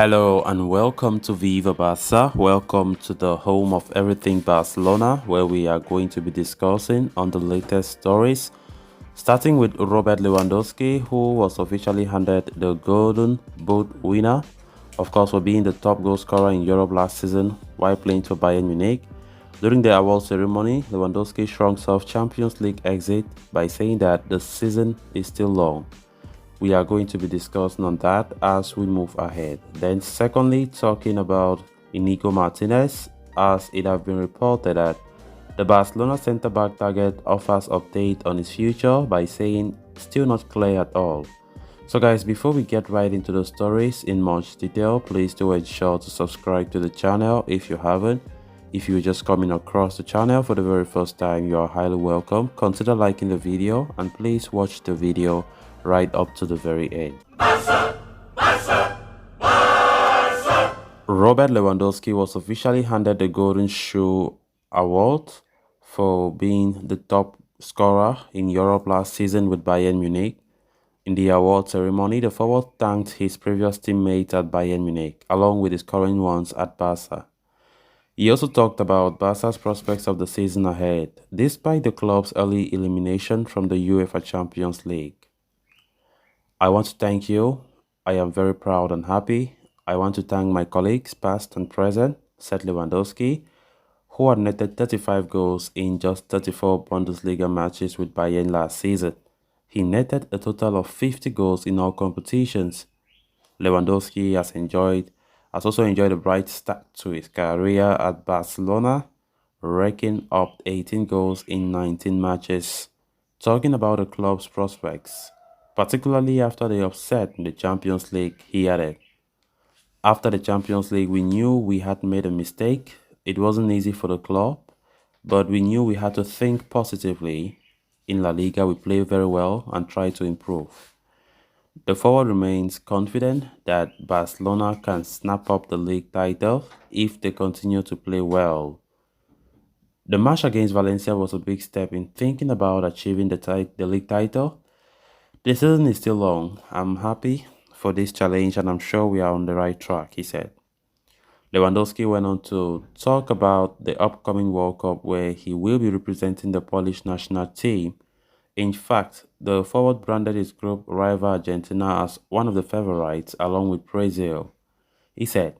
Hello and welcome to Viva Barca. Welcome to the home of everything Barcelona, where we are going to be discussing on the latest stories. Starting with Robert Lewandowski, who was officially handed the Golden Boot winner, of course, for being the top goal scorer in Europe last season while playing for Bayern Munich. During the award ceremony, Lewandowski shrugged off Champions League exit by saying that the season is still long. We are going to be discussing on that as we move ahead. Then secondly, talking about Iñigo Martinez, as it has been reported that the Barcelona centre-back target offers update on his future by saying still not clear at all. So guys, before we get right into the stories in much detail, please do ensure to subscribe to the channel if you haven't. If you're just coming across the channel for the very first time, you are highly welcome. Consider liking the video and please watch the video right up to the very end. Barca, Barca, Barca. Robert Lewandowski was officially handed the Golden Shoe Award for being the top scorer in Europe last season with Bayern Munich. In the award ceremony, the forward thanked his previous teammates at Bayern Munich, along with his current ones at Barca. He also talked about Barca's prospects of the season ahead, despite the club's early elimination from the UEFA Champions League. I want to thank you. I am very proud and happy. I want to thank my colleagues, past and present, said Lewandowski, who had netted 35 goals in just 34 Bundesliga matches with Bayern last season. He netted a total of 50 goals in all competitions. Lewandowski has also enjoyed a bright start to his career at Barcelona, racking up 18 goals in 19 matches. Talking about the club's prospects, particularly after the upset in the Champions League, he added, "After the Champions League, we knew we had made a mistake. It wasn't easy for the club, but we knew we had to think positively. In La Liga, we play very well and try to improve." The forward remains confident that Barcelona can snap up the league title if they continue to play well. The match against Valencia was a big step in thinking about achieving the league title. The season is still long. I'm happy for this challenge and I'm sure we are on the right track, he said. Lewandowski went on to talk about the upcoming World Cup where he will be representing the Polish national team. In fact, the forward branded his group rival Argentina as one of the favorites along with Brazil. He said,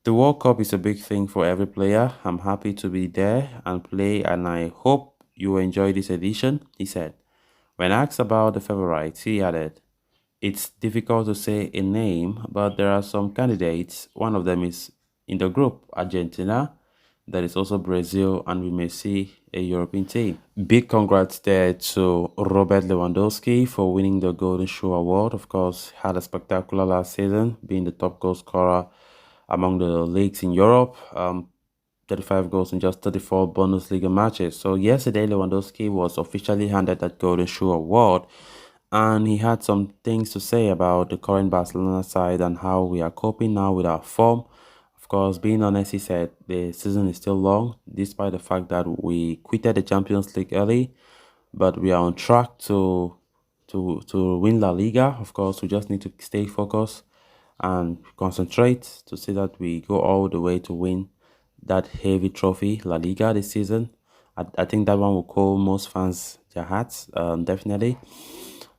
"The World Cup is a big thing for every player. I'm happy to be there and play and I hope you enjoy this edition," he said. When asked about the favorites, he added, "It's difficult to say a name, but there are some candidates. One of them is in the group, Argentina. There is also Brazil, and we may see a European team." Big congrats there to Robert Lewandowski for winning the Golden Shoe Award. Of course, had a spectacular last season, being the top goal scorer among the leagues in Europe. 35 goals in just 34 Bundesliga matches. So yesterday, Lewandowski was officially handed that Golden Shoe Award, and he had some things to say about the current Barcelona side and how we are coping now with our form. Of course, being honest, he said the season is still long, despite the fact that we quitted the Champions League early, but we are on track to win La Liga. Of course, we just need to stay focused and concentrate to see that we go all the way to win that heavy trophy, La Liga, this season. I think that one will call most fans their hearts, definitely.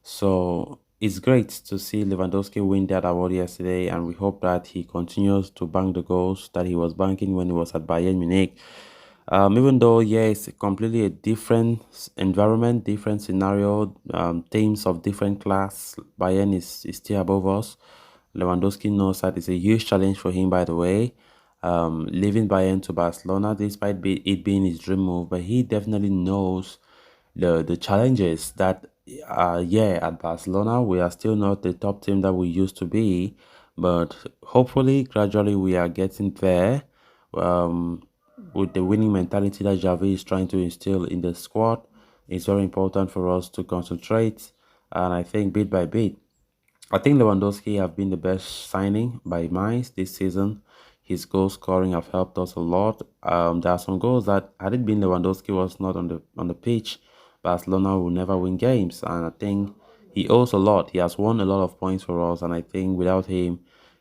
So it's great to see Lewandowski win that award yesterday, and we hope that he continues to bank the goals that he was banking when he was at Bayern Munich. Even though, yeah, it's completely a different environment, different scenario, teams of different class. Bayern is still above us. Lewandowski knows that it's a huge challenge for him, by the way. Leaving Bayern to Barcelona, despite it being his dream move, but he definitely knows the challenges that yeah, at Barcelona we are still not the top team that we used to be, but hopefully gradually we are getting there, with the winning mentality that Xavi is trying to instill in the squad. It's very important for us to concentrate, and I think bit by bit, I think Lewandowski have been the best signing by Mainz this season. His goal scoring have helped us a lot. There are some goals that had it been Lewandowski was not on the pitch, Barcelona will never win games. And I think he owes a lot. He has won a lot of points for us, and I think without him,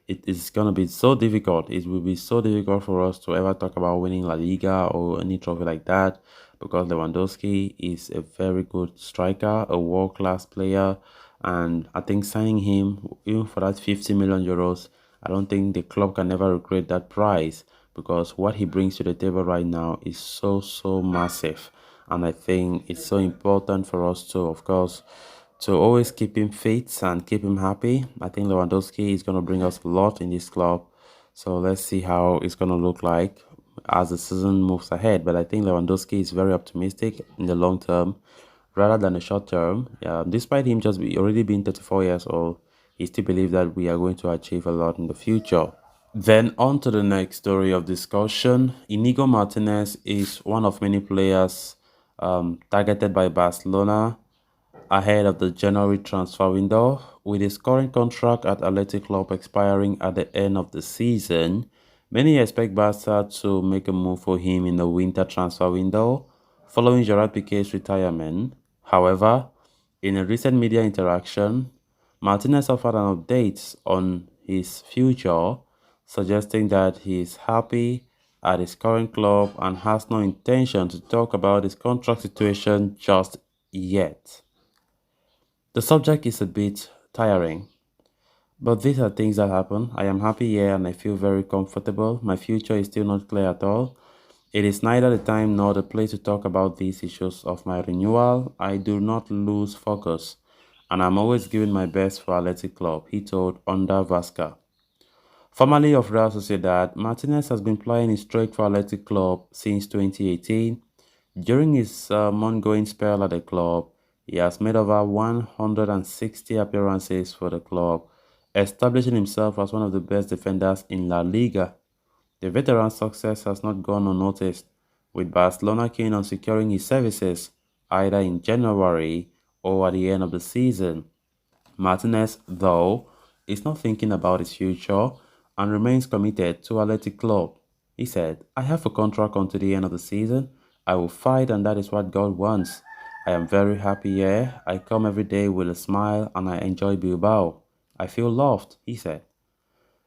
it is going to be so difficult. It will be so difficult for us to ever talk about winning La Liga or any trophy like that, because Lewandowski is a very good striker, a world-class player, and I think signing him even for that 50 million euros, I don't think the club can ever regret that price, because what he brings to the table right now is so massive. And I think it's so important for us to, of course, to always keep him fit and keep him happy. I think Lewandowski is going to bring us a lot in this club. So let's see how it's going to look like as the season moves ahead. But I think Lewandowski is very optimistic in the long term rather than the short term. Despite him already being 34 years old, he still believes that we are going to achieve a lot in the future. Then on to the next story of discussion. Iñigo Martinez is one of many players targeted by Barcelona ahead of the January transfer window. With his current contract at Athletic Club expiring at the end of the season, many expect Barca to make a move for him in the winter transfer window following Gerard Piqué's retirement. However, in a recent media interaction, Martinez offered an update on his future, suggesting that he is happy at his current club and has no intention to talk about his contract situation just yet. The subject is a bit tiring, but these are things that happen. I am happy here and I feel very comfortable. My future is still not clear at all. It is neither the time nor the place to talk about these issues of my renewal. I do not lose focus, and I'm always giving my best for Athletic Club, he told Onda Vasca. Formerly of Real Sociedad, Martinez has been playing his straight for Athletic Club since 2018. During his ongoing spell at the club, he has made over 160 appearances for the club, establishing himself as one of the best defenders in La Liga. The veteran's success has not gone unnoticed, with Barcelona keen on securing his services either in January or at the end of the season. Martinez, though, is not thinking about his future and remains committed to Athletic Club. He said, I have a contract until the end of the season. I will fight, and that is what God wants. I am very happy here. I come every day with a smile and I enjoy Bilbao. I feel loved, he said.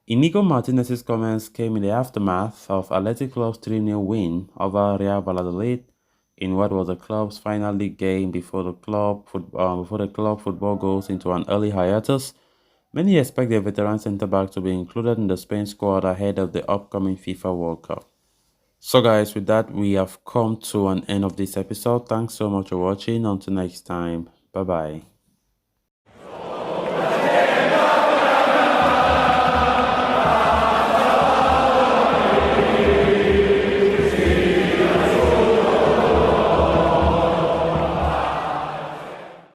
Iñigo Martinez's comments came in the aftermath of Athletic Club's 3-0 win over Real Valladolid in what was the club's final league game before the club football goes into an early hiatus. Many expect the veteran centre-back to be included in the Spain squad ahead of the upcoming FIFA World Cup. So guys, with that, we have come to an end of this episode. Thanks so much for watching. Until next time, bye bye.